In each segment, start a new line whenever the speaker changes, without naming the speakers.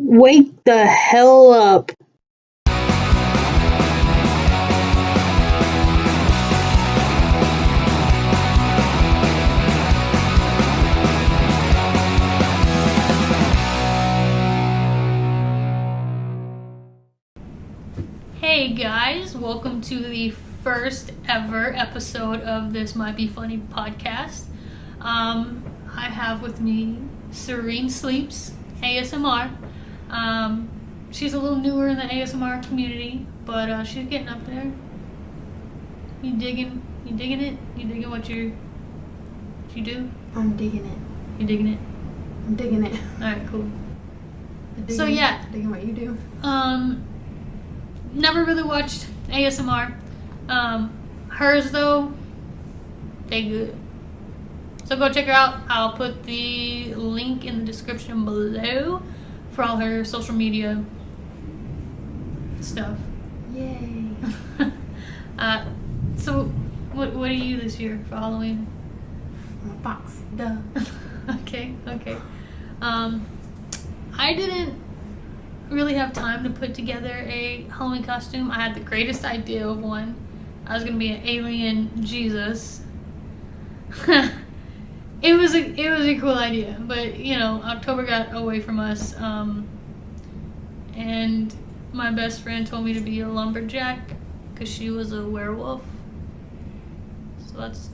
Wake the hell up.
Hey guys, welcome to the first ever episode of This Might Be Funny podcast. I have with me Serene Sleeps, ASMR. She's a little newer in the ASMR community, but she's getting up there. You digging it? You digging what you do?
I'm digging it.
You digging it?
I'm digging it.
Alright, cool.
Digging,
Yeah.
Digging what you do.
Never really watched ASMR. Hers though, they good. So go check her out. I'll put the link in the description below for all her social media stuff.
Yay.
So what are you this year for Halloween?
I'm a fox. Duh.
Okay. I didn't really have time to put together a Halloween costume. I had the greatest idea of one. I was gonna be an alien Jesus. It was a cool idea, but October got away from us, and my best friend told me to be a lumberjack because she was a werewolf. So that's,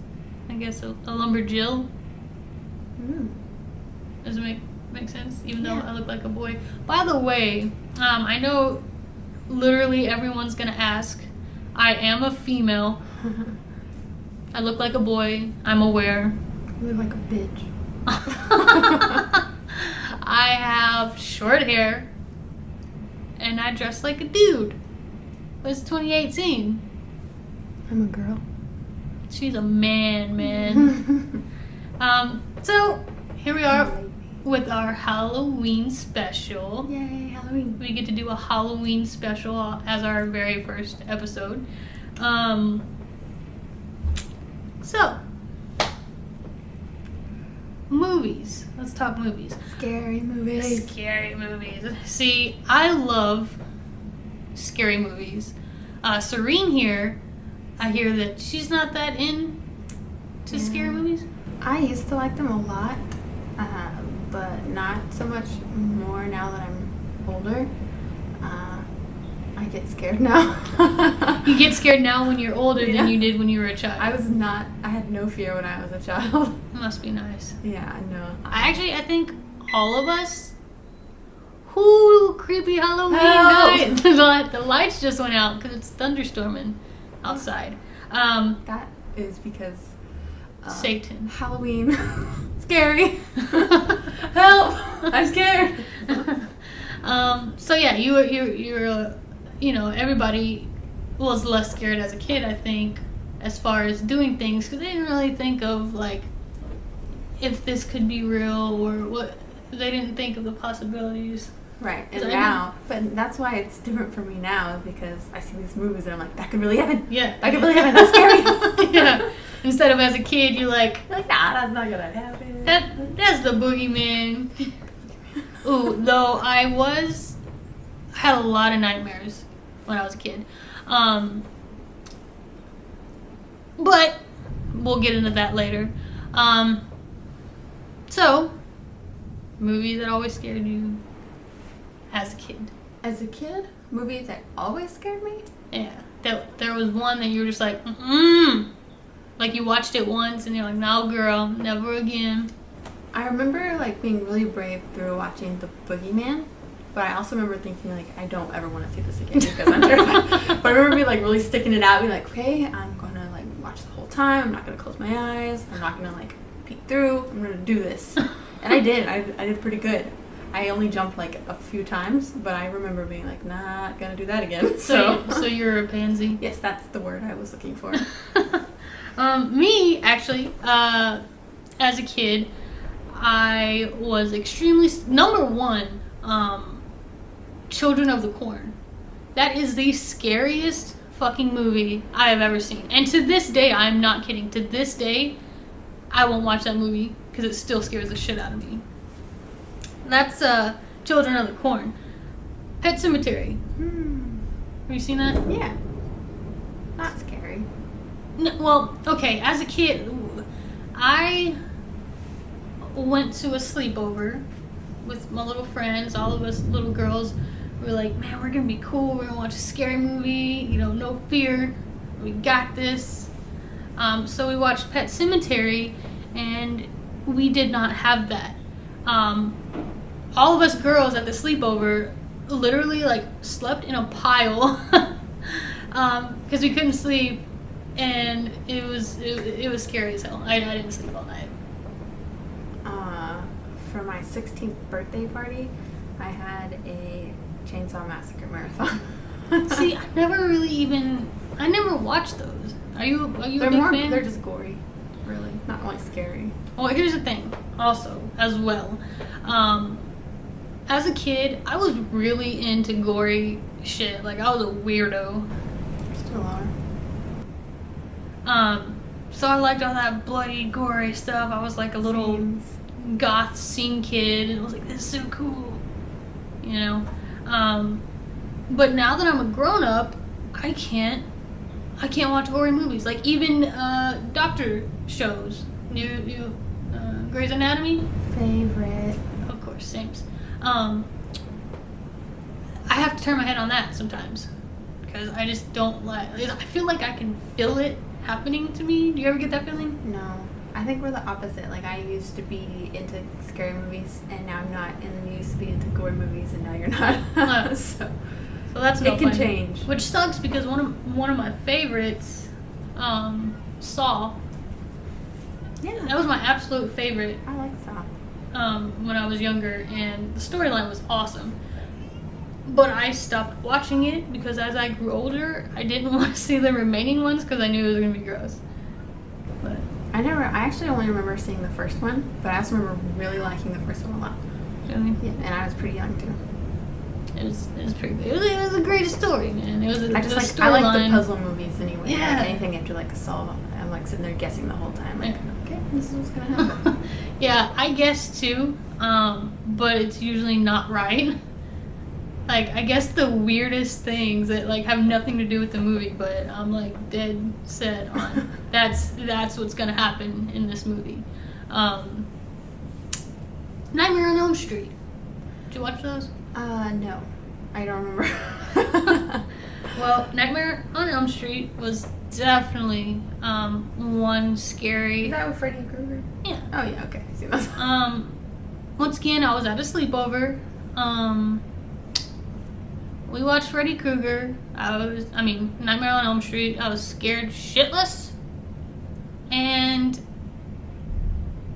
I guess, a lumberjill. Does it make sense? Even though I look like a boy. By the way, I know literally everyone's gonna ask. I am a female. I look like a boy. I'm aware.
You look like a bitch.
I have short hair. And I dress like a dude. It's 2018.
I'm a girl.
She's a man. So here we are with our Halloween special.
Yay, Halloween.
We get to do a Halloween special as our very first episode. So, movies. Let's talk movies.
Scary movies.
Scary movies. See, I love scary movies. Serene here, I hear that she's not that into scary movies.
I used to like them a lot, but not so much more now that I'm older. I get scared now.
You get scared now when you're older than you did when you were a child.
I had no fear when I was a child.
Must be nice.
Yeah, I know.
I think all of us. Whoo, creepy Halloween night. The lights just went out because it's thunderstorming outside.
That is because
Satan.
Halloween. Scary. Help! I'm scared.
So yeah, you're everybody was less scared as a kid, I think, as far as doing things, because they didn't really think of like if this could be real or what. They didn't think of the possibilities.
Right, and now, but that's why it's different for me now, because I see these movies and I'm like, that could really happen.
Yeah,
that could really happen. That's scary.
Yeah. Instead of as a kid, you're like,
nah, that's not gonna happen.
That's the boogeyman. Ooh, though I had a lot of nightmares when I was a kid. But we'll get into that later. So, movie that always scared you as a kid.
As a kid, movies that always scared me?
Yeah. There was one that you were just like, like you watched it once and you're like, no girl, never again.
I remember like being really brave through watching The Boogeyman, but I also remember thinking like, I don't ever want to see this again because I'm terrified. But I remember being like really sticking it out, being like, okay, I'm gonna like watch the whole time. I'm not gonna close my eyes. I'm not gonna like peek through. I'm gonna do this. And I did. I did pretty good. I only jumped like a few times, but I remember being like, not gonna do that again.
So you're a pansy?
Yes, that's the word I was looking for.
Me, actually, as a kid, I was extremely... Number one, Children of the Corn. That is the scariest fucking movie I have ever seen. And to this day, I'm not kidding. To this day, I won't watch that movie because it still scares the shit out of me. That's Children of the Corn. Pet Cemetery. Have you seen that?
Yeah. Not scary.
No, well, okay, as a kid, I went to a sleepover with my little friends, all of us little girls. We were like, man, we're gonna be cool, we're gonna watch a scary movie, no fear, we got this. So we watched Pet Cemetery, and we did not have that. All of us girls at the sleepover literally slept in a pile because we couldn't sleep, and it was scary as hell. I didn't sleep all night.
For my 16th birthday party, I had a Chainsaw Massacre marathon.
See, I never watched those. Are you a big fan?
They're just gory, really, not like scary.
Well, here's the thing, also, as well. As a kid, I was really into gory shit. I was a weirdo.
Still are.
So I liked all that bloody, gory stuff. I was like a little goth scene kid, and I was like, this is so cool. But now that I'm a grown-up, I can't watch gory movies. Even doctor shows. Grey's Anatomy?
Favorite.
Of course, same. I have to turn my head on that sometimes because I just don't I feel like I can feel it happening to me. Do you ever get that feeling?
No. I think we're the opposite. I used to be into scary movies, and now I'm not. And you used to be into gory movies, and now you're not. So
that's no
it can
fun.
change.
Which sucks because one of my favorites, Saw.
Yeah.
That was my absolute favorite.
I like Saw.
When I was younger, and the storyline was awesome. But I stopped watching it because as I grew older, I didn't want to see the remaining ones because I knew it was going to be gross. But
I actually only remember seeing the first one, but I also remember really liking the first one a lot.
really,
Yeah, and I was pretty young too.
it was pretty good. It was a great story, man. It was
I like the
storyline.
puzzle movies anyway.
Yeah.
Anything you have to solve, I'm sitting there guessing the whole time.
Yeah.
Okay, this is what's gonna happen.
Yeah, I guess too, but it's usually not right. I guess the weirdest things that have nothing to do with the movie, but I'm dead set on that's what's gonna happen in this movie. Nightmare on Elm Street. Did you watch those?
No, I don't remember.
Well, Nightmare on Elm Street was definitely one scary.
Is that with Freddy Krueger?
Yeah.
Oh yeah, okay, I see those.
Once again, I was at a sleepover. We watched Freddy Krueger. Nightmare on Elm Street. I was scared shitless. And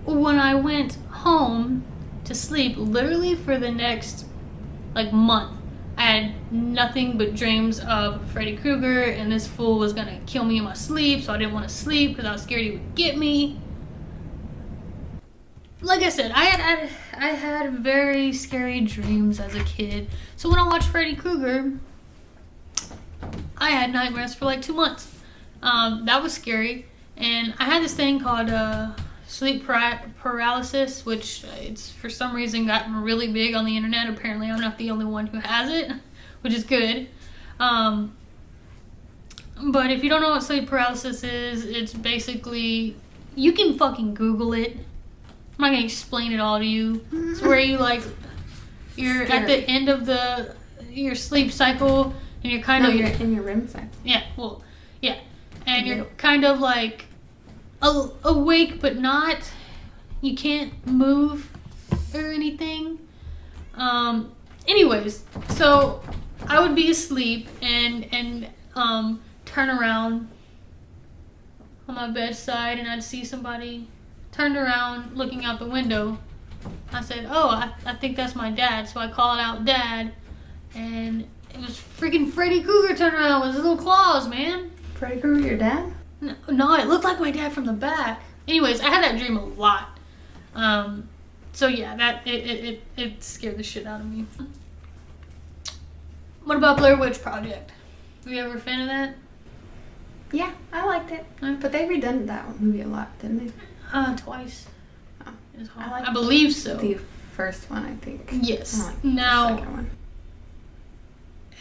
when I went home to sleep, literally for the next month, I had nothing but dreams of Freddy Krueger, and this fool was gonna kill me in my sleep, so I didn't want to sleep because I was scared he would get me. Like I said, I had very scary dreams as a kid. So when I watched Freddy Krueger, I had nightmares for 2 months. That was scary. And I had this thing called sleep paralysis, which it's for some reason gotten really big on the internet. Apparently I'm not the only one who has it, which is good. But if you don't know what sleep paralysis is, it's basically, you can fucking Google it. I'm not gonna explain it all to you. It's where you're at the end of your sleep cycle, and you're kind of
you're in your REM cycle.
Yeah, well, yeah, and you're kind of awake, but not. You can't move or anything. Anyways, so I would be asleep and turn around on my bedside, and I'd see somebody turned around looking out the window. I said, oh, I think that's my dad. So I called out Dad, and it was freaking Freddy Krueger turned around with his little claws, man.
Freddy Krueger, your dad?
No, it looked like my dad from the back. Anyways, I had that dream a lot. So yeah, that it scared the shit out of me. What about Blair Witch Project? Were you ever a fan of that?
Yeah, I liked it. But they redone that movie a lot, didn't they?
Twice.
Oh.
I believe so.
The first one, I think.
Yes.
I like
Now,
the second one.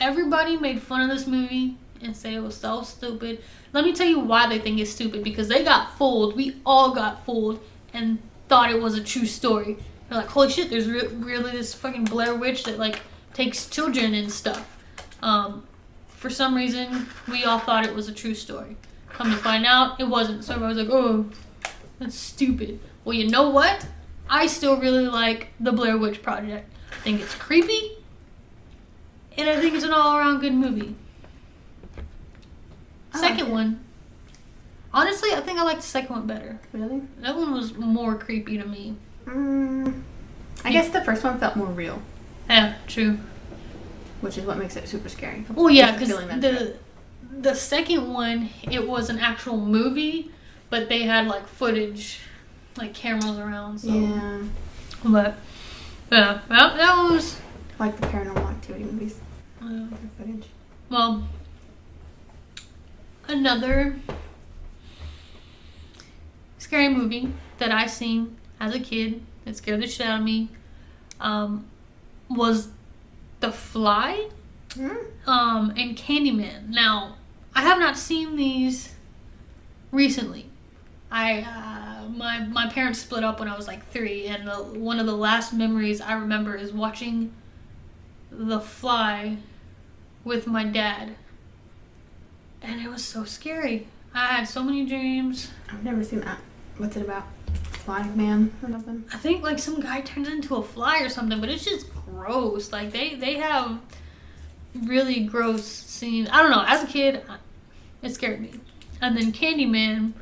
everybody made fun of this movie and say it was so stupid. Let me tell you why they think it's stupid. Because they got fooled. We all got fooled and thought it was a true story. They're like, holy shit, there's really this fucking Blair Witch that, like, takes children and stuff. For some reason, we all thought it was a true story. Come to find out, it wasn't. So everybody was like, oh, that's stupid. Well, you know what? I still really like the Blair Witch Project. I think it's creepy. And I think it's an all-around good movie. Second one. Honestly, I think I like the second one better.
Really?
That one was more creepy to me.
I guess the first one felt more real.
Yeah, true.
Which is what makes it super scary.
Well, yeah, because the second one, it was an actual movie, but they had, like, footage, like, cameras around, so.
Yeah.
But, yeah, well, that was...
Like the Paranormal Activity movies. Footage.
Well, another scary movie that I seen as a kid that scared the shit out of me was The Fly and Candyman. Now, I have not seen these recently. My parents split up when I was like 3, and one of the last memories I remember is watching The Fly with my dad, and it was so scary. I had so many dreams.
I've never seen that. What's it about? Fly man or nothing?
I think like some guy turns into a fly or something, but it's just gross. Like they have really gross scenes. I don't know. As a kid, it scared me. And then Candyman,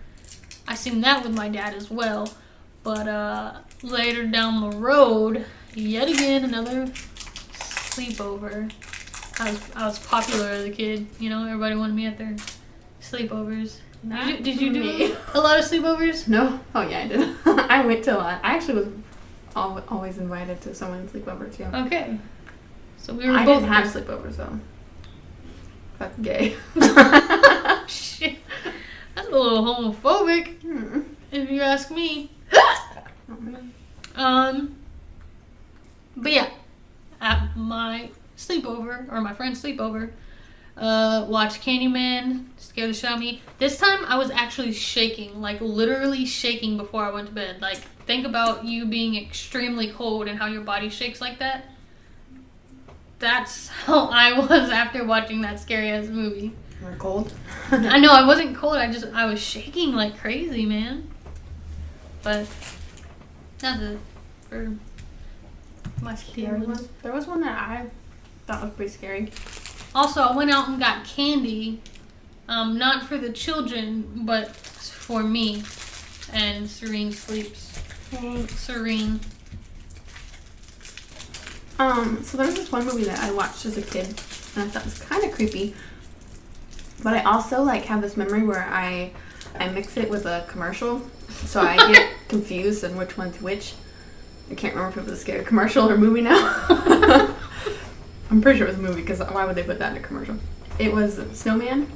I seen that with my dad as well. But later down the road, yet again another sleepover. I was popular as a kid. You know, everybody wanted me at their sleepovers. Did you do a lot of sleepovers?
No. Oh yeah, I did. I went to a lot. I actually was always invited to someone's sleepover too.
Okay. So we were
I
both
didn't have sleepovers though. That's gay.
Shit. That's a little homophobic, if you ask me. But yeah, at my sleepover, or my friend's sleepover, watched Candyman, scared the shit out of me. This time I was actually shaking, like literally shaking before I went to bed. Like, think about you being extremely cold and how your body shakes like that. That's how I was after watching that scary ass movie.
You were cold?
I know, I wasn't cold, I was shaking like crazy, man. But that's it for my scary ones.
There was one that I thought was pretty scary.
Also, I went out and got candy, not for the children, but for me. And Serene sleeps.
Thanks.
Serene.
So there was this one movie that I watched as a kid, and I thought it was kind of creepy. But I also like have this memory where I mix it with a commercial, so I get confused on which one's which. I can't remember if it was a scary commercial or movie now. I'm pretty sure it was a movie, because why would they put that in a commercial? It was Snowman.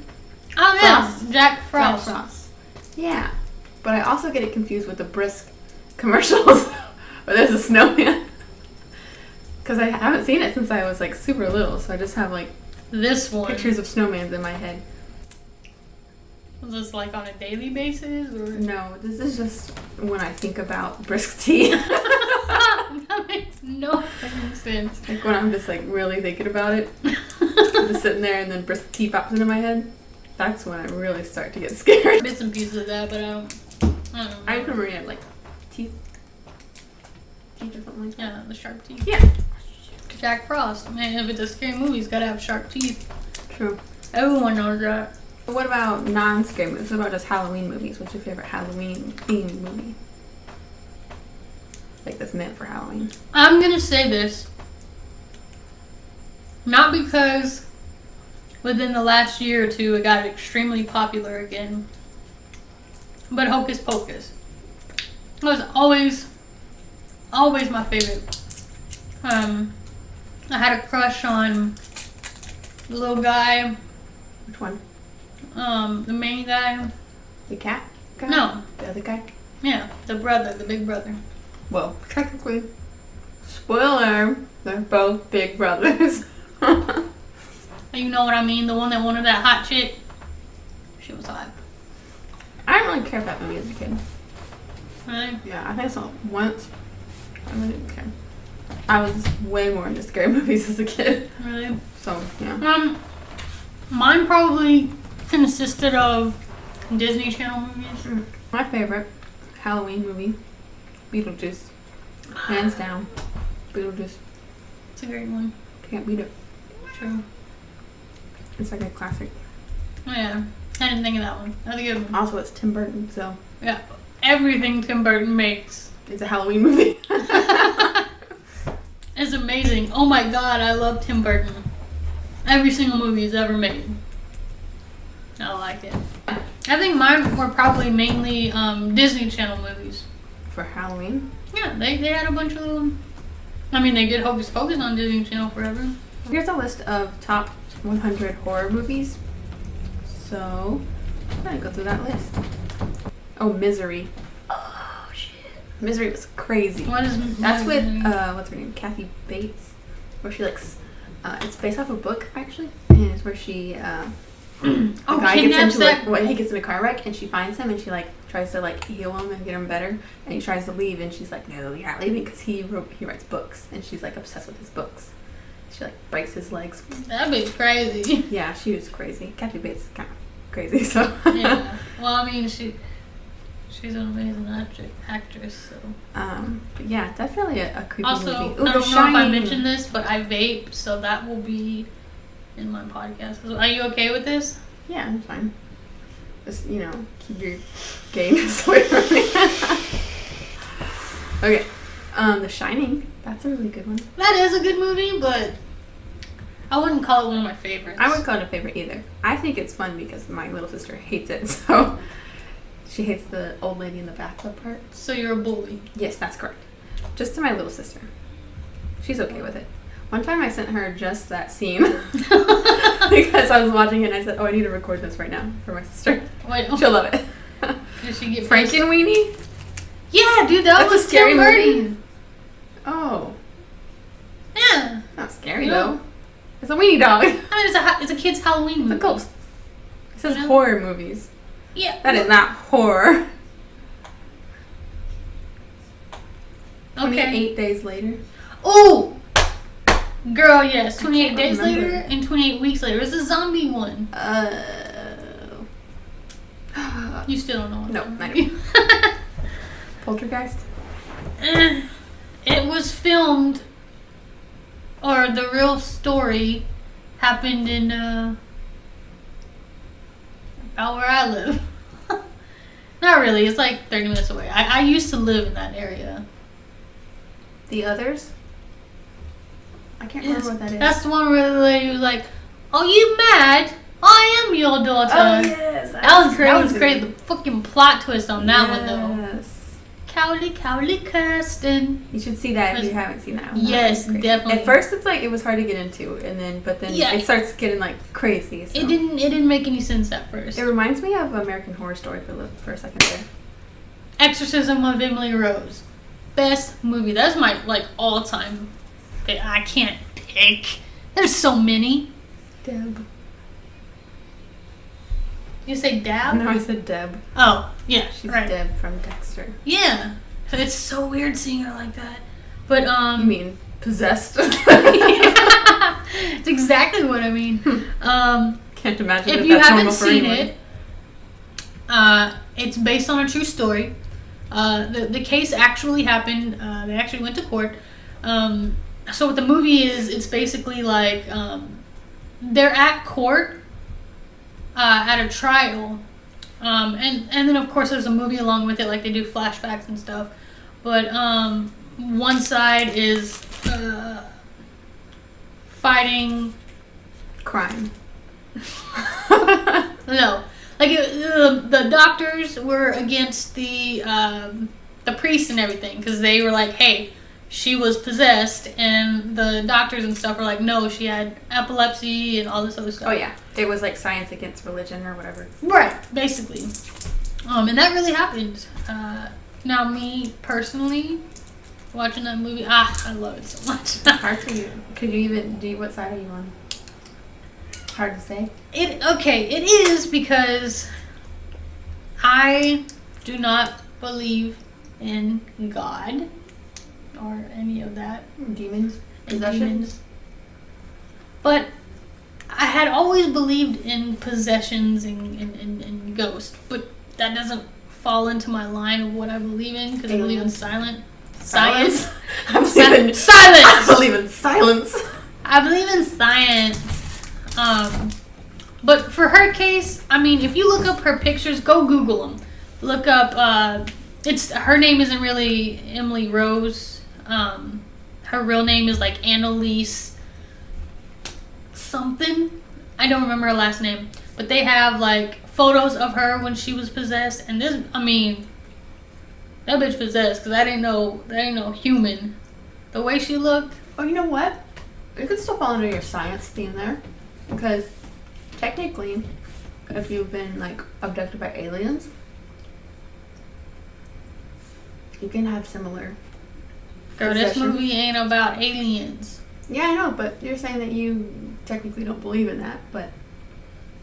Oh yeah, Jack Frost.
Jack Frost. Yeah, but I also get it confused with the Brisk commercials where there's a snowman. Because I haven't seen it since I was like super little, so I just have like
this one
pictures of snowmans in my head.
Was this like on a daily basis, or
no? This is just when I think about Brisk tea.
That makes no fucking sense.
Like when I'm just like really thinking about it, I'm just sitting there, and then Brisk tea pops into my head. That's when I really start to get scared.
Bits and pieces of that, but I don't know.
I remember he had like teeth or something like that.
Yeah, the sharp teeth.
Yeah.
Jack Frost. Man, if it's a scary movie, he's gotta have sharp teeth.
True.
Everyone knows that.
What about non-scary movies? What about just Halloween movies? What's your favorite Halloween themed movie? Like that's meant for Halloween.
I'm gonna say this. Not because within the last year or two it got extremely popular again, but Hocus Pocus. It was always my favorite. I had a crush on the little guy.
Which one?
The main guy.
The cat guy?
No.
The other guy?
Yeah, the brother, the big brother.
Well, technically, Spoiler, they're both big brothers.
You know what I mean? The one that wanted that hot chick. She was hot.
I didn't really care about that movie as a kid.
Really?
Yeah, I think I saw it once. I really didn't care. I was way more into scary movies as a kid.
Really?
So, yeah.
Mine probably consisted of Disney Channel movies.
My favorite Halloween movie, Beetlejuice. Hands down. Beetlejuice.
It's a great one.
Can't beat it.
True.
It's like a classic.
Oh, yeah. I didn't think of that one. That's a good one.
Also, it's Tim Burton, so
Yeah. Everything Tim Burton makes
it's a Halloween movie.
is amazing. Oh my god, I love Tim Burton. Every single movie he's ever made. I like it. I think mine were probably mainly Disney Channel movies.
For Halloween?
Yeah, they had a bunch of them. I mean, they did Hocus Pocus on Disney Channel forever.
Here's a list of top 100 horror movies. So, I'm gonna go through that list. Oh, Misery.
Oh, shit.
Misery was crazy. That's with, what's her name? Kathy Bates. Where she, it's based off a book, actually. And it's where she, the guy gets into he gets in a car wreck and she finds him and she, tries to, heal him and get him better. And he tries to leave and she's like, no, you're not leaving because he writes books. And she's, obsessed with his books. She, breaks his legs.
That'd be crazy.
Yeah, she was crazy. Kathy Bates is kind of crazy, so.
Yeah. Well, I mean, she's an amazing actress, so.
But yeah, definitely a creepy
also,
movie.
Also, I don't know if I mentioned this, but I vape, so that will be in my podcast. Are you okay with this?
Yeah, I'm fine. Just, keep your gayness away from me. Okay. The Shining. That's a really good one.
That is a good movie, but I wouldn't call it one of my favorites.
I wouldn't call it a favorite either. I think it's fun because my little sister hates it, so she hates the old lady in the bathtub part.
So you're a bully.
Yes, that's correct. Just to my little sister. She's okay with it. One time I sent her just that scene because I was watching it and I said, oh, I need to record this right now for my sister.
Wait,
she'll love it.
Did she get
Frankenweenie?
Yeah, dude, that's
a scary movie. Oh.
Yeah.
Not scary though. It's a weenie dog.
I mean, it's a kid's Halloween movie.
It's a ghost. It says horror movies.
Yeah.
That is not horror.
Okay.
28 Days Later.
Oh! Girl, yes. 28 Days Later and 28 Weeks Later. It's a zombie one. You still don't know what
No, I don't. Poltergeist?
It was filmed, or the real story happened in, about where I live. Not really, it's 30 minutes away. I used to live in that area.
The Others? I can't remember what that is.
That's the one where the lady was like, oh, you mad? I am your daughter.
Oh, yes.
That was crazy. That was great. The fucking plot twist on that one, though.
Yes.
Cowley Kirsten.
You should see that if you haven't seen that one.
Yes, definitely.
At first, it was hard to get into, but then it starts getting crazy. So.
It didn't make any sense at first.
It reminds me of American Horror Story for a second there.
Exorcism of Emily Rose, best movie. That's my all time. I can't pick. There's so many.
Deb.
You say Dab?
No, I said Deb.
Oh, yeah,
she's
right.
Deb from Dexter.
Yeah, it's so weird seeing her like that. But
You mean possessed?
Yeah, it's exactly what I mean.
Can't imagine
if
if
you
that's
haven't
normal for
seen
anyone.
it. It's based on a true story. The case actually happened. They actually went to court. So what the movie is, it's basically they're at court at a trial, and then of course there's a movie along with it, they do flashbacks and stuff. But one side is fighting
crime.
No, the doctors were against the priests and everything because they were like, hey, she was possessed, and the doctors and stuff were like, no, she had epilepsy and all this other stuff.
Oh yeah, it was science against religion or whatever.
Right, basically. And that really happened. Now, me personally, watching that movie. I love it so much.
Hard for you. Could you even, what side are you on? Hard to say.
It is because I do not believe in God or any of that.
Demons?
Demons. But I had always believed in possessions and ghosts, but that doesn't fall into my line of what I believe in because I believe in science.
Silence.
Silence.
I believe in silence.
I believe in science. But for her case, I mean, if you look up her pictures, go Google them. Look up. Her name isn't really Emily Rose. Her real name is like Anneliese something. I don't remember her last name. But they have like photos of her when she was possessed, and this, I mean, that bitch possessed because that ain't no human. The way she looked.
Oh, you know what? It could still fall under your science theme there, because technically, if you've been like abducted by aliens, you can have similar.
Girl, this movie ain't about aliens.
Yeah, I know, but you're saying that you technically don't believe in that, but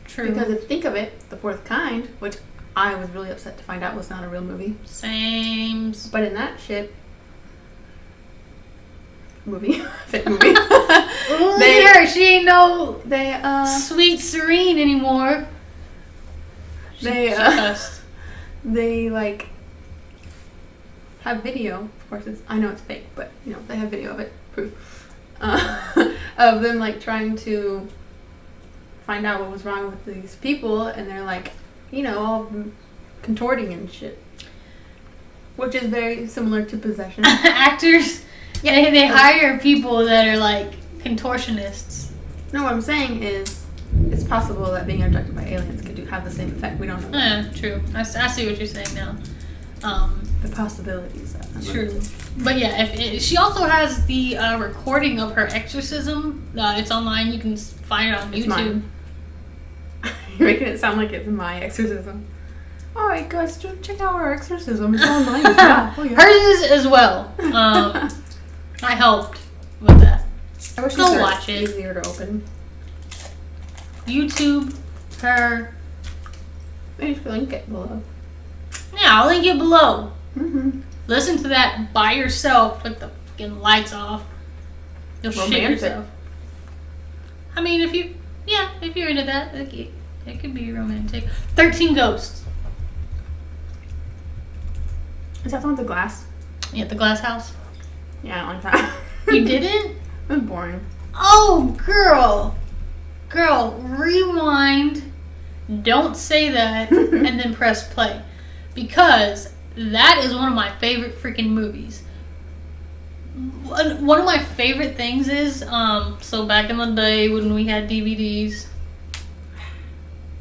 true.
Because if you think of it, The Fourth Kind, which I was really upset to find out was not a real movie.
Same.
But in that shit movie, fit movie.
Look at her. She ain't no sweet serene anymore.
They
she cussed.
They like have video. Of course, I know it's fake, but you know they have video of it, proof of them like trying to find out what was wrong with these people, and they're like, you know, all contorting and shit, which is very similar to possession.
Actors, yeah, they hire people that are like contortionists.
No, what I'm saying is, it's possible that being abducted by aliens could have the same effect. We don't know.
Yeah, true. I see what you're saying now.
The possibilities.
True. But yeah, she also has the recording of her exorcism. It's online. You can find it on YouTube.
Mine. You're making it sound like it's my exorcism. All right, guys, check out our exorcism. It's online. Yeah. Oh, yeah.
Hers is as well. I helped with that.
I wish
go watch it.
Easier to open.
YouTube her.
Maybe you should link it below.
Yeah, I'll link it below.
Mm-hmm.
Listen to that by yourself with the fucking lights off. You'll shit yourself. I mean, if you're into that, it could be romantic. 13 Ghosts.
Is that the one with the glass?
Yeah, the glass house.
Yeah, I don't like that.
You didn't?
It was boring.
Oh, girl, rewind. Don't say that, and then press play, because that is one of my favorite freaking movies. One of my favorite things is, so back in the day when we had DVDs,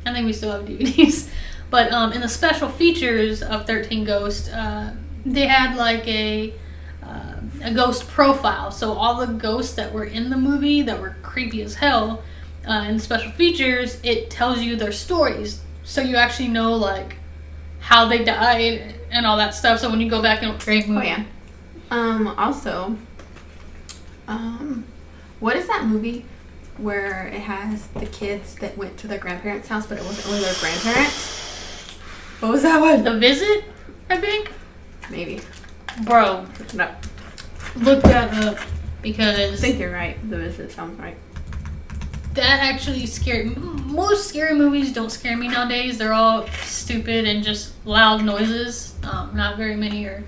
I think we still have DVDs, but in the special features of 13 Ghosts, they had like a ghost profile. So all the ghosts that were in the movie that were creepy as hell, in the special features, it tells you their stories. So you actually know like how they died and all that stuff. So when you go back and great movie.
Oh yeah. Also, what is that movie where it has the kids that went to their grandparents' house, but it wasn't really their grandparents? What was that one?
The Visit, I think.
Maybe.
Bro,
No.
look that up
I
because
think you're right. The Visit sounds right.
that actually scared me. Most scary movies don't scare me nowadays. They're all stupid and just loud noises. Not very many are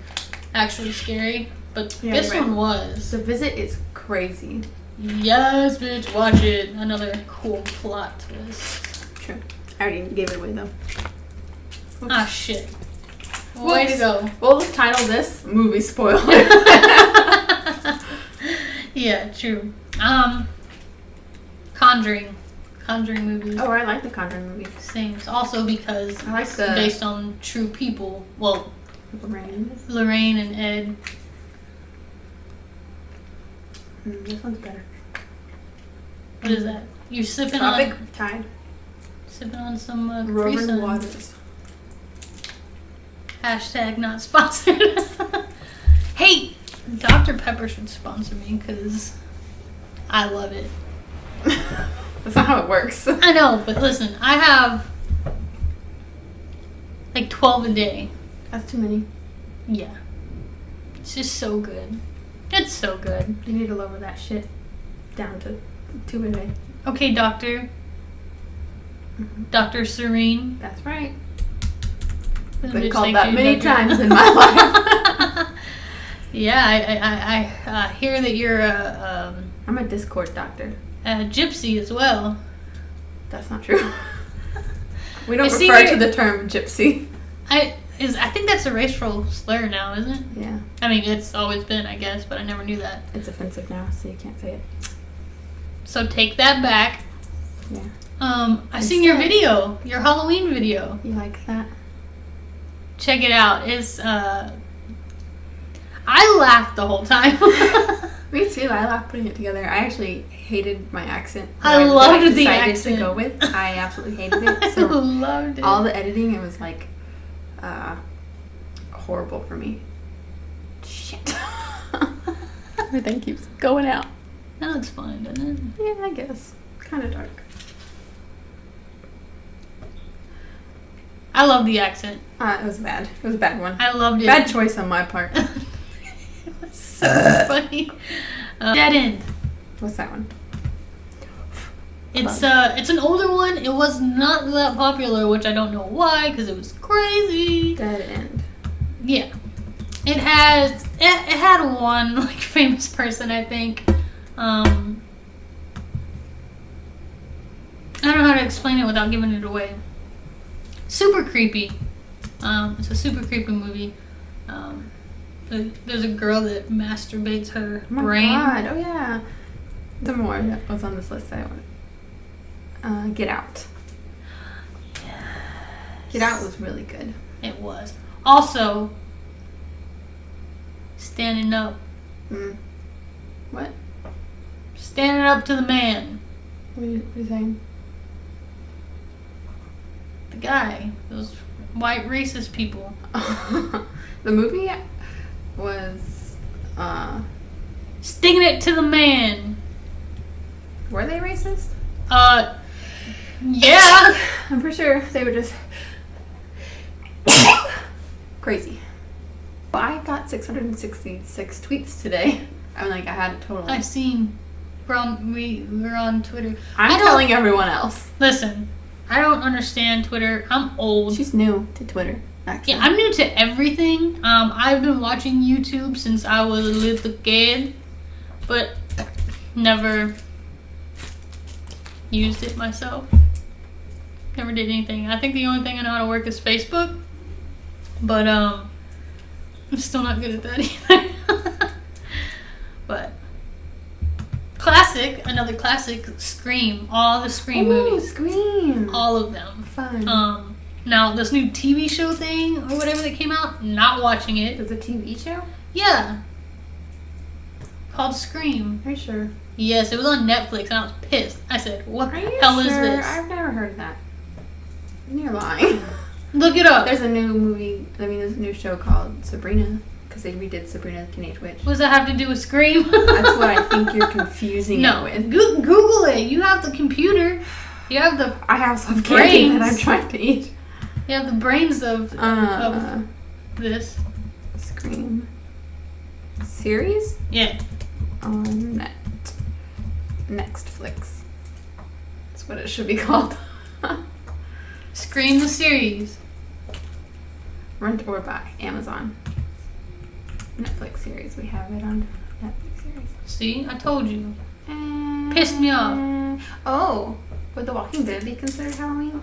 actually scary, but
Yeah,
this
you're right.
one was.
The Visit is crazy.
Yes, bitch, watch it. Another cool plot twist.
True. I already gave it away though.
Ah, shit. Way to go.
We'll just title this movie spoiler.
Yeah, true. Conjuring movies.
Oh, I like the Conjuring movies.
Same. Also because
I like
it's
the
based on true people. Well,
Lorraine.
and Ed.
This one's better.
What is that? You're sipping
Tropic
on
Tide.
some Capri
Roman
Sun.
Waters.
Hashtag not sponsored. Hey, Dr. Dr. Pepper should sponsor me because I love it.
That's not how it works.
I know, but listen, I have like 12 a day.
That's too many.
Yeah. It's just so good. It's so good.
You need to lower that shit down to 2 a day.
Okay, doctor. Dr. Serene.
That's right.
I'm
Been
just
called
like
that
you,
many
doctor.
times in my life.
Yeah, I hear that you're
I'm a Discord doctor.
a gypsy as well.
That's not true. We don't
I see
refer
your-
to the term gypsy.
I think that's a racial slur now, isn't it?
Yeah.
I mean, it's always been, I guess, but I never knew that.
It's offensive now, so you can't say it.
So take that back.
Yeah.
I seen your video, your Halloween video.
You like that?
Check it out. It's I laughed the whole time.
Me too. I laughed putting it together. I actually hated my accent.
I loved the
decided
accent.
to go with. I absolutely hated it.
I
So
loved it.
all the editing, it was like horrible for me. Shit. Everything keeps going out.
That looks fun, doesn't it?
Yeah, I guess. Kind of dark.
I love the accent.
It was bad. It was a bad one.
I loved it.
Bad choice on my part.
It was so funny. Dead End.
What's that one?
It's an older one. It was not that popular, which I don't know why, because it was crazy.
Dead End.
Yeah, it had one like famous person, I think. I don't know how to explain it without giving it away. Super creepy. It's a super creepy movie. There's a girl that masturbates her
Oh my
brain.
god. Oh yeah. The more that was on this list that I want. Get Out. Get Out was really good.
It was. Also, standing up.
What?
Standing up to the man.
What are you saying?
The guy. Those white racist people.
The movie was
Sticking it to the man.
were they racist?
Yeah.
I'm pretty sure they were just crazy. Well, I got 666 tweets today. I had a total.
I've seen. We're on Twitter.
I'm telling everyone else.
Listen, I don't understand Twitter. I'm old.
She's new to Twitter. Actually.
Yeah, I'm new to everything. I've been watching YouTube since I was a little kid, but never used it myself. Never did anything. I think the only thing I know how to work is Facebook, but I'm still not good at that either. But another classic, Scream. All the Scream movies.
Scream.
All of them.
Fun.
Now this new TV show thing or whatever that came out, not watching it.
There's a TV show?
Yeah. Called Scream.
Are you sure?
Yes, it was on Netflix and I was pissed. I said, what the
Are you
hell
sure?
is this?
I've never heard of that. You're lying.
Look it up.
There's a new movie, there's a new show called Sabrina, because they redid Sabrina the Teenage Witch.
What does that have to do with Scream?
That's what I think you're confusing
No,
it with.
Google it. You have the computer. You have the
I have some candy that
brains.
I'm trying to eat.
You have the brains of this.
Scream series
Yeah.
on Nextflix. That's what it should be called.
Scream the series.
Rent or buy. Amazon. Netflix series. We have it on Netflix series.
See, I told you. Pissed me off.
Oh, would The Walking Dead be considered Halloween?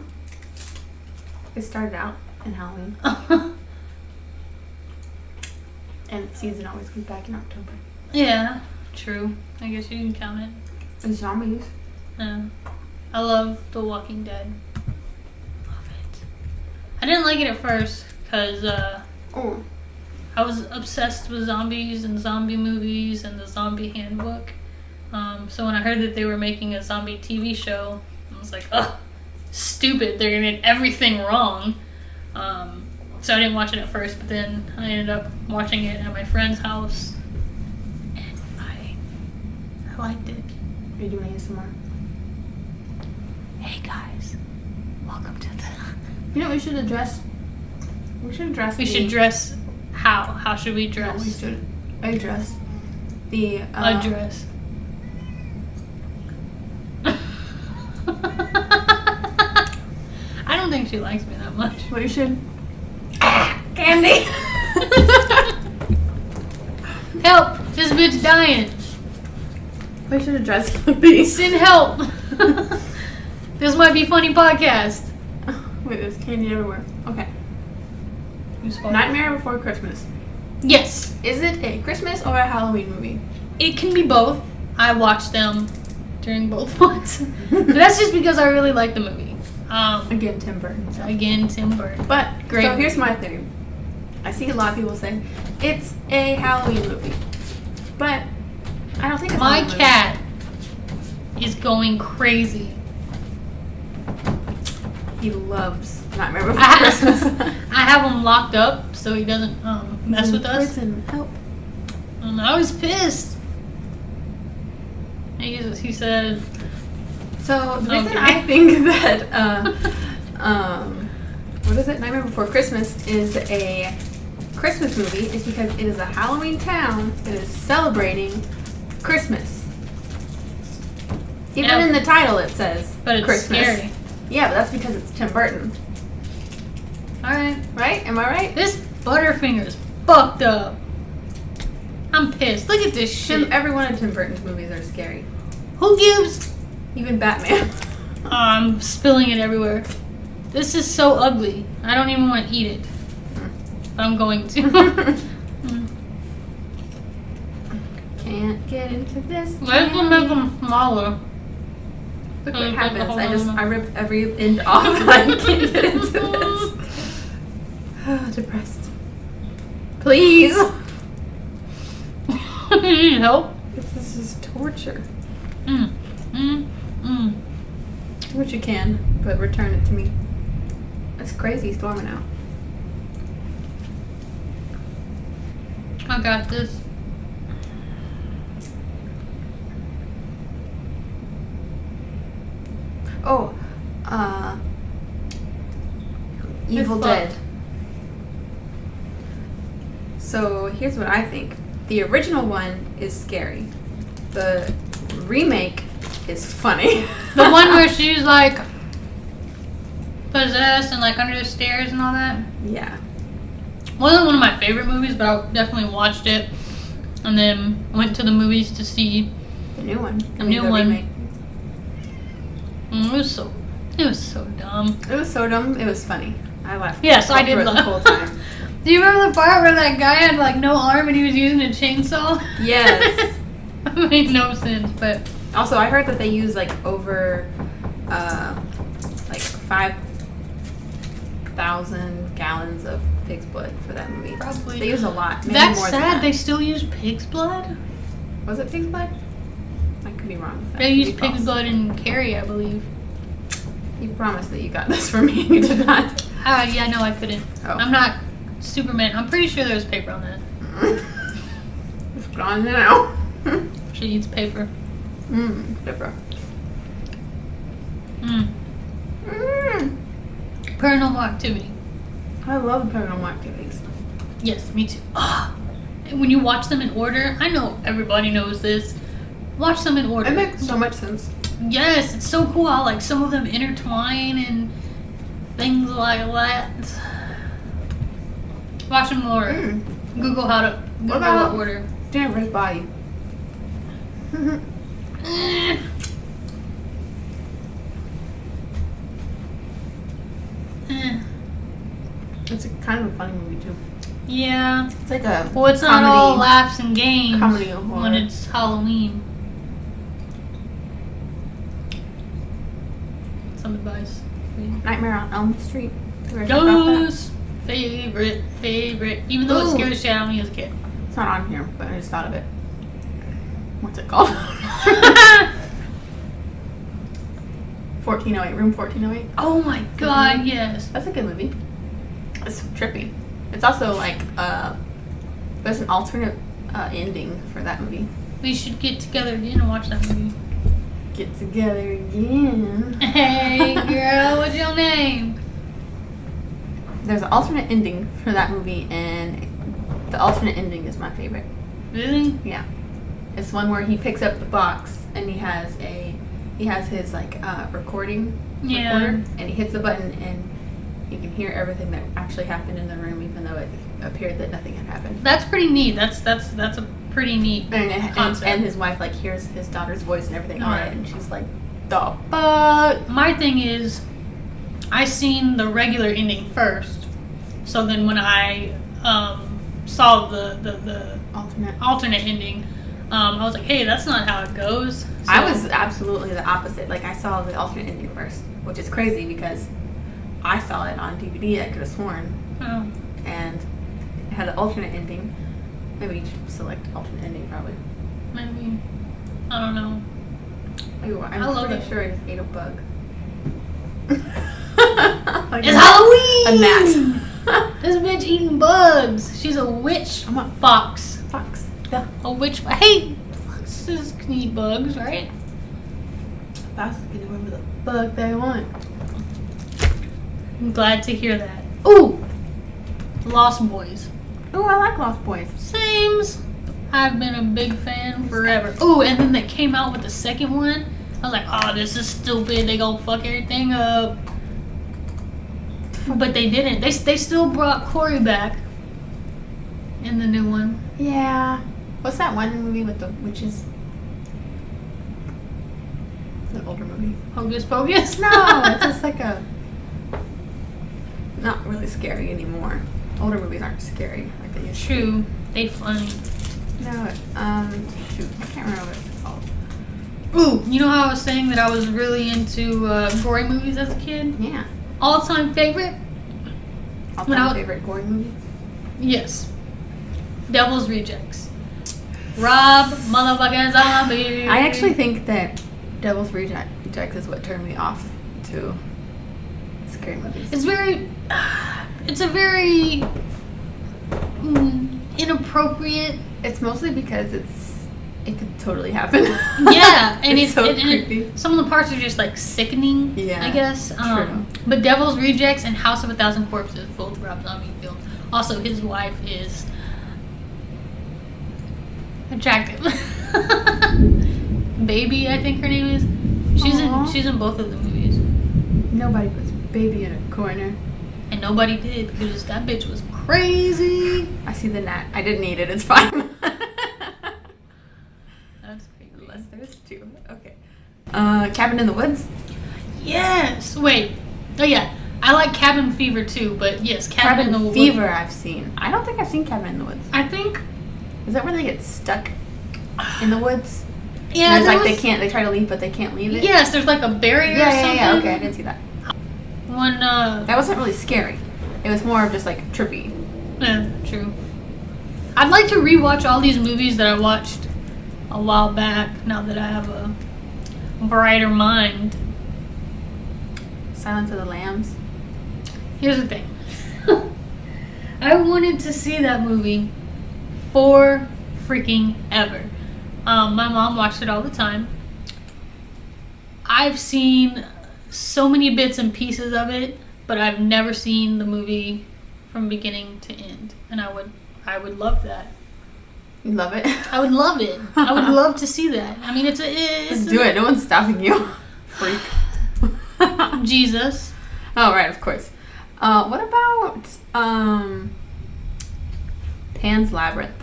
It started out in Halloween, and the season always comes back in October.
Yeah, true. I guess you can count it.
And zombies.
Yeah. I love The Walking Dead. Love it. I didn't like it at first because
Oh.
I was obsessed with zombies and zombie movies and the zombie handbook. So when I heard that they were making a zombie TV show, I was like, ugh, stupid. They're going to get everything wrong. So I didn't watch it at first, but then I ended up watching it at my friend's house. I liked it.
Are you doing ASMR?
Hey guys, welcome to the.
You know, we should address. We should address.
We should dress. How? How should we dress?
No, we should address the
Address. I don't think she likes me that much.
What you should. Candy.
Help! This bitch dying.
We should address these.
Send help. This might be funny podcast.
Wait, there's candy everywhere. Okay.
Who's fault?
Nightmare Before Christmas.
Yes,
Is it a Christmas or a Halloween movie?
it can be both. I watched them during both ones. But that's just because I really like the movie.
Again, Tim Burton. So.
Again, Tim Burton.
But
Great.
So here's my theory. I see a lot of people say it's a Halloween movie, but I don't think it's a
My
Halloween
cat is going crazy.
movie. He loves Nightmare Before
I
Christmas.
I have him locked up so he doesn't mess with us.
Prison. Help.
And I was pissed. He said,
So the reason
Okay.
I think that what is it? Nightmare Before Christmas is a Christmas movie is because it is a Halloween town that is celebrating Christmas. Even
Yeah.
in the title it says
but it's
Christmas.
scary.
Yeah, but that's because it's Tim Burton.
Alright.
Right? Am I right?
This Butterfinger's fucked up. I'm pissed. Look at this shit.
Every one of Tim Burton's movies are scary.
Who gives?
Even Batman.
I'm spilling it everywhere. This is so ugly. I don't even want to eat it. But I'm going to.
Can't get into this.
Let's make them smaller.
Look
Oh,
what
you
happens.
put the whole
I rip every end off and I can't get into this. Oh, depressed. Please.
You need help?
This is torture.
Mm.
Do what you can, but return it to me. It's crazy storming out.
I got this.
Oh, Evil
It's
Dead.
fucked.
So here's what I think. The original one is scary. The remake is funny.
The one where she's like possessed and like under the stairs and all that.
Yeah.
Wasn't one of my favorite movies, but I definitely watched it. And then went to the movies to see.
The new one.
The new one.
remake.
It was so dumb.
It was so dumb. It was funny. I laughed.
Yes, I
all
did
through it the
laugh.
whole time.
Do you remember the part where that guy had like no arm and he was using a chainsaw?
Yes.
That made no sense, but
Also, I heard that they use like over, like 5,000 gallons of pig's blood for that movie.
probably.
They use a lot. Maybe
That's
more
sad.
Than that.
They still use pig's blood.
Was it pig's blood? I could be wrong. That
They
could
use
be
pig's
false.
blood in Carrie, I believe.
You promised that you got this for me. You did not.
Yeah, no, I couldn't.
Oh.
I'm not Superman. I'm pretty sure there's paper on that.
It's gone now.
She eats paper.
Paper.
Mm. Paranormal Activity.
I love paranormal activities.
Yes, me too. And when you watch them in order, I know everybody knows this. Watch them in order.
It makes so much sense.
Yes, it's so cool how like some of them intertwine and things like that. Watch them in order. Google how to Google
about-
what order.
Jennifer's body. It's a kind of a funny movie too.
Yeah.
It's like a
Well, it's not all laughs and games
comedy of horror.
when it's Halloween. Some advice.
Nightmare on Elm Street. We already talked about that.
Those favorite. Even though it
Ooh.
scared the shit out of me as a kid.
It's not on here, but I just thought of it. What's it called? 1408. Room 1408.
Oh my god, yes.
That's a good movie. It's trippy. It's also like there's an alternate ending for that movie.
We should get together again and watch that movie.
Get together again.
Hey, girl, what's your name?
There's an alternate ending for that movie, and the alternate ending is my favorite.
Really?
Yeah. It's one where he picks up the box and he has his like recording recorder, and he hits the button and you can hear everything that actually happened in the room, even though it appeared that nothing had happened.
That's pretty neat. That's a pretty neat concept.
And his wife like hears his daughter's voice and everything on
Right.
it, and she's like, "The fuck."
My thing is, I seen the regular ending first, so then when I saw the alternate ending, I was like, hey, that's not how it goes. So,
I was absolutely the opposite. Like, I saw the alternate ending first, which is crazy because I saw it on DVD. I could have sworn, and it had an alternate ending. Maybe you should select alternate ending, probably.
Maybe. I don't know.
I'm pretty sure I just ate a bug. Like
It's Halloween!
A gnat.
This bitch eating bugs. She's a witch.
I'm a
fox.
fox. Yeah.
A witch. Hey, foxes can eat bugs, right?
Foxes can do whatever the fuck they want.
I'm glad to hear that. Ooh! Lost Boys.
Oh, I like Lost Boys.
Sames. I've been a big fan forever. Ooh, and then they came out with the second one. I was like, oh, this is stupid. They gonna fuck everything up. But they didn't. They still brought Corey back in the new one.
Yeah. What's that one movie with the witches? It's an older movie.
Hocus Pocus?
No, it's just like a... Not really scary anymore. Older movies aren't scary like they used to be.
True. They funny.
No, shoot, I can't remember what it's called.
Ooh, you know how I was saying that I was really into gory movies as a kid?
Yeah.
All-time favorite?
All-time favorite gory movie?
Yes. Devil's Rejects. Rob motherfucking zombie.
I actually think that Devil's Rejects is what turned me off to scary movies.
It's a very inappropriate.
It's mostly because it could totally happen.
Yeah, and it's
so
creepy. Some of the parts are just like sickening.
Yeah,
I guess.
true.
But Devil's Rejects and House of a Thousand Corpses, both Rob Zombie films. Also, his wife is attractive. Baby, I think her name is. She's in both of the movies.
Nobody puts Baby in a corner.
And nobody did because that bitch was crazy.
I see the gnat. I didn't eat it. It's fine.
That's creepy.
Unless there's two. Okay. Cabin in the Woods.
Yes. Wait. Oh yeah. I like Cabin Fever too, but yes, Cabin in the Woods.
Fever I've seen. I don't think I've seen Cabin in the Woods.
I think.
Is that where they get stuck in the woods?
Yeah.
And it's like they try to leave, but they can't leave it.
Yes, there's like a barrier or something.
Yeah. Okay, I didn't see that.
When
That wasn't really scary. It was more of just like trippy.
Yeah, true. I'd like to rewatch all these movies that I watched a while back. Now that I have a brighter mind.
Silence of the Lambs.
Here's the thing. I wanted to see that movie for freaking ever. My mom watched it all the time. I've seen so many bits and pieces of it, but I've never seen the movie from beginning to end. And I would love that.
You love it?
I would love it. I would love to see that. I mean, it's
Just do it. No one's stopping you. Freak.
Jesus.
Oh, right, of course. What about Pan's Labyrinth?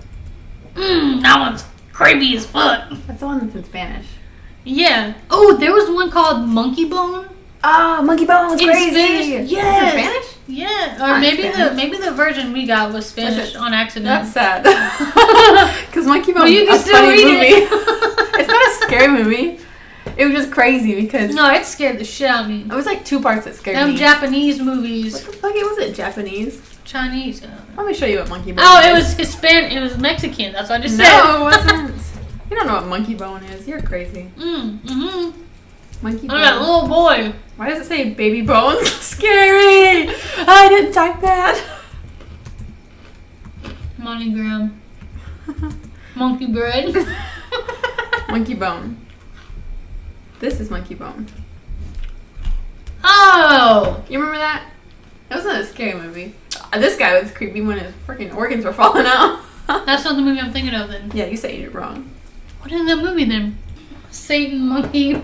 That one's creepy as fuck.
That's the one that's in Spanish.
Yeah. Oh, there was one called Monkey Bone.
Ah, Monkey Bone's
In
crazy.
Spanish?
Yes. Is it Spanish?
Yeah.
Not
Or maybe
Spanish.
maybe the version we got was Spanish on accident.
That's sad. Because Monkey Bone
you
is
can
a
still
funny
read
movie.
it.
It's not a scary movie. It was just crazy because
No, it scared the shit out of me.
it was like two parts that scared
Them
me.
Japanese movies.
What the fuck? It was Japanese.
Chinese.
Let me show you what Monkey Bone
Oh,
is.
it was Hispanic. It was Mexican. That's what I just said.
No, it wasn't. You don't know what Monkey Bone is. You're crazy.
Mm-hmm.
Monkey
I'm
Bone.
that little boy.
Why does it say baby bones? Scary! I didn't type that.
MoneyGram. Monkey bread.
Monkey Bone. This is Monkey Bone.
Oh!
You remember that? That wasn't a scary movie. This guy was creepy when his freaking organs were falling out.
That's not the movie I'm thinking of then.
Yeah, you said it wrong.
What is that movie then? Satan Monkey.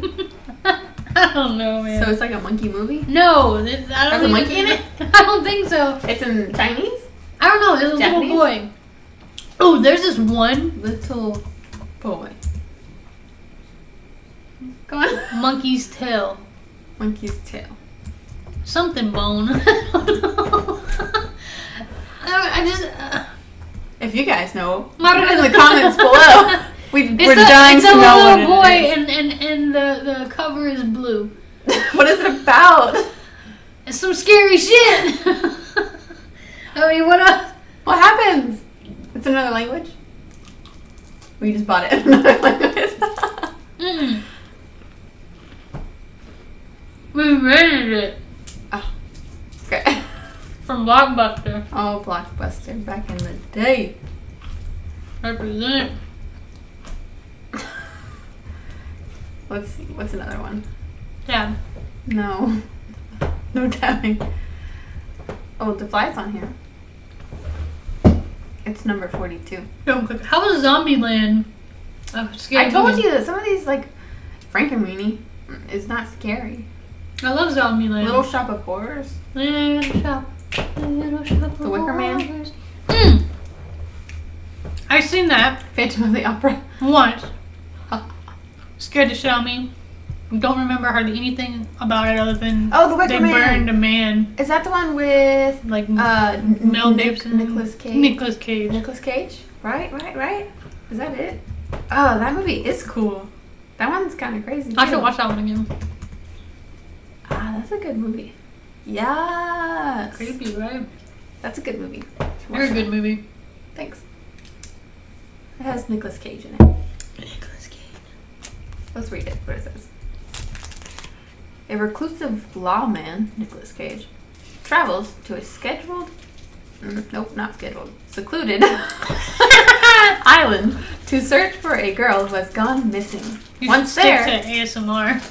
I don't know, man.
So it's like a monkey movie?
No, I don't
Has a monkey in it?
I don't think so.
It's in Chinese?
I don't know. It's a
Japanese?
little boy. Oh, there's this one
Little boy. Go on.
monkey's tail.
Monkey's tail.
Something bone. I don't know. I just.
If you guys know,
My-
put it in the comments below. We're
It's
dying
it's
to
a
know
little boy,
what it
and the cover is blue.
is. What is it about?
It's some scary shit. I mean, what else?
What happens? It's another language? We just bought it in another language.
Mm-mm. We rented it
Oh, okay.
from Blockbuster.
Oh, Blockbuster, back in the day.
Represent.
Let's see, what's another one?
Yeah.
No. No tapping. Oh, the flight's on here. It's number 42.
Don't click. How was Zombieland? Oh, scary.
I told
movie.
you that some of these, like, Frankenweenie is not scary.
I love Zombieland.
Little Shop of Horrors.
Little shop. Little shop.
The Wicker Man?
Mm. I've seen that
Phantom of the Opera.
once. Scared the shit out of me. Don't remember hardly anything about it other than
Oh, The Wicker
they
Man.
burned a man.
Is that the one with
Like
Mel
Gibson.
Nicolas Cage?
Nicolas Cage.
Nicolas Cage? Right? Is that it? Oh, that movie is cool. That one's kind of crazy.
I
too.
should watch that one again.
Ah, that's a good movie. Yes.
Creepy, right?
That's a good movie.
Very good movie.
Thanks. It has Nicolas Cage in it.
Nicolas Cage.
Let's read it, what it says. A reclusive lawman, Nicolas Cage, travels to a secluded island to search for a girl who has gone missing.
You
Once
should
there,
stick to ASMR.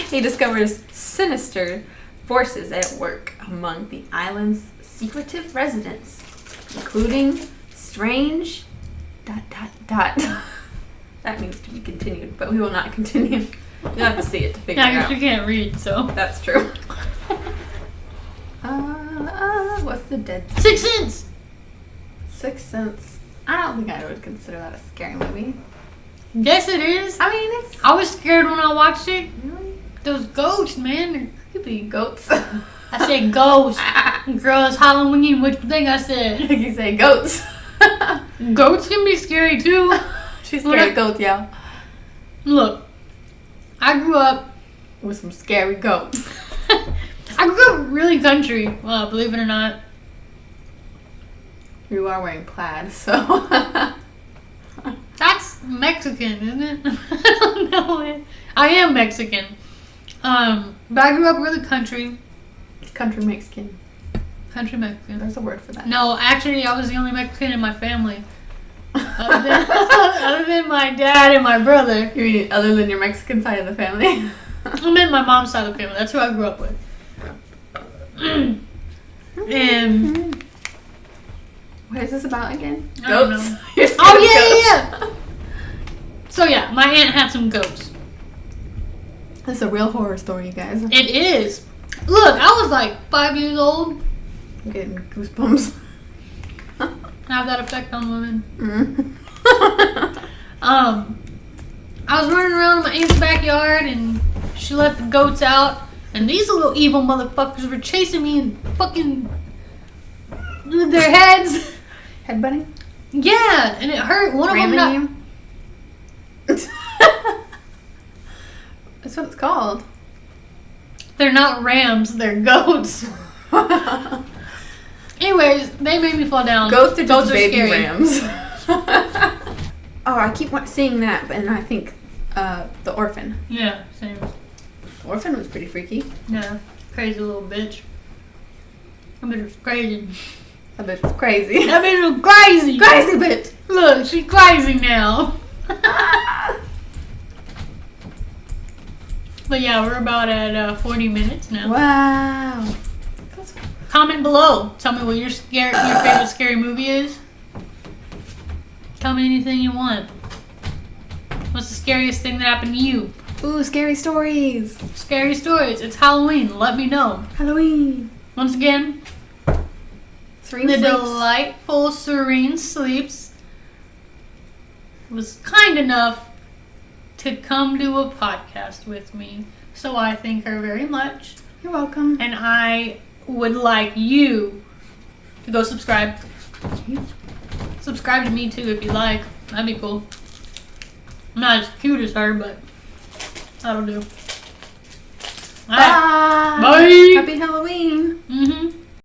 he discovers sinister forces at work among the island's secretive residents, including strange ... That needs to be continued, but we will not continue. You'll have to see it to figure
Yeah,
it
I
out.
guess you can't read, so.
That's true. What's the dead?
Sixth Sense!
Sixth Sense. I don't think I would consider that a scary movie.
Yes, it is.
I mean, it's
I was scared when I watched it.
really
Those ghosts, man, they're creepy.
goats.
I said ghosts. Girl, it's Halloween. What you think I said?
You say goats.
Goats can be scary too.
She's scared of goats, y'all.
Look, I grew up.
With some scary goats.
I grew up really country. Believe it or not.
You are wearing plaid, so.
That's Mexican, isn't it? I don't know. I am Mexican. But I grew up really country.
Country Mexican.
Country Mexican.
There's a word for that.
No, actually, I was the only Mexican in my family. Other than my dad and my brother.
You mean other than your Mexican side of the family?
I meant my mom's side of the family. That's who I grew up with. And
What is this about again?
I don't
Goats?
know.
You're scared
Oh,
of
yeah.
goats.
So yeah, my aunt had some goats.
This is a real horror story, you guys.
It is. Look, I was like 5 years old.
I'm getting goosebumps.
Have that effect on women.
Mm.
I was running around in my aunt's backyard and she let the goats out, and these little evil motherfuckers were chasing me and fucking with their heads.
Headbutting?
Yeah, and it hurt. One of them got.
Ramming you? That's what it's called.
They're not rams, they're goats. Anyways, they made me fall down.
Goats are just baby
scary.
rams. Oh, I keep seeing that, and I think The Orphan.
Yeah, same.
The Orphan was pretty freaky.
Yeah, crazy little bitch. That bitch was crazy.
That bitch was crazy.
That bitch was crazy.
Crazy bitch.
Look, she's crazy now. But yeah, we're about at 40 minutes now.
Wow.
Comment below. Tell me what your favorite scary movie is. Tell me anything you want. What's the scariest thing that happened to you?
Ooh, scary stories.
Scary stories. It's Halloween. Let me know.
Halloween.
Once again,
Serene
the
sleeps.
delightful Serene Sleeps was kind enough to come do a podcast with me. So I thank her very much.
You're welcome.
And I would like you to go subscribe. Subscribe to me too if you like. That'd be cool. I'm not as cute as her, but that'll do. Alright.
Bye.
Bye.
Happy Halloween.
Mm-hmm.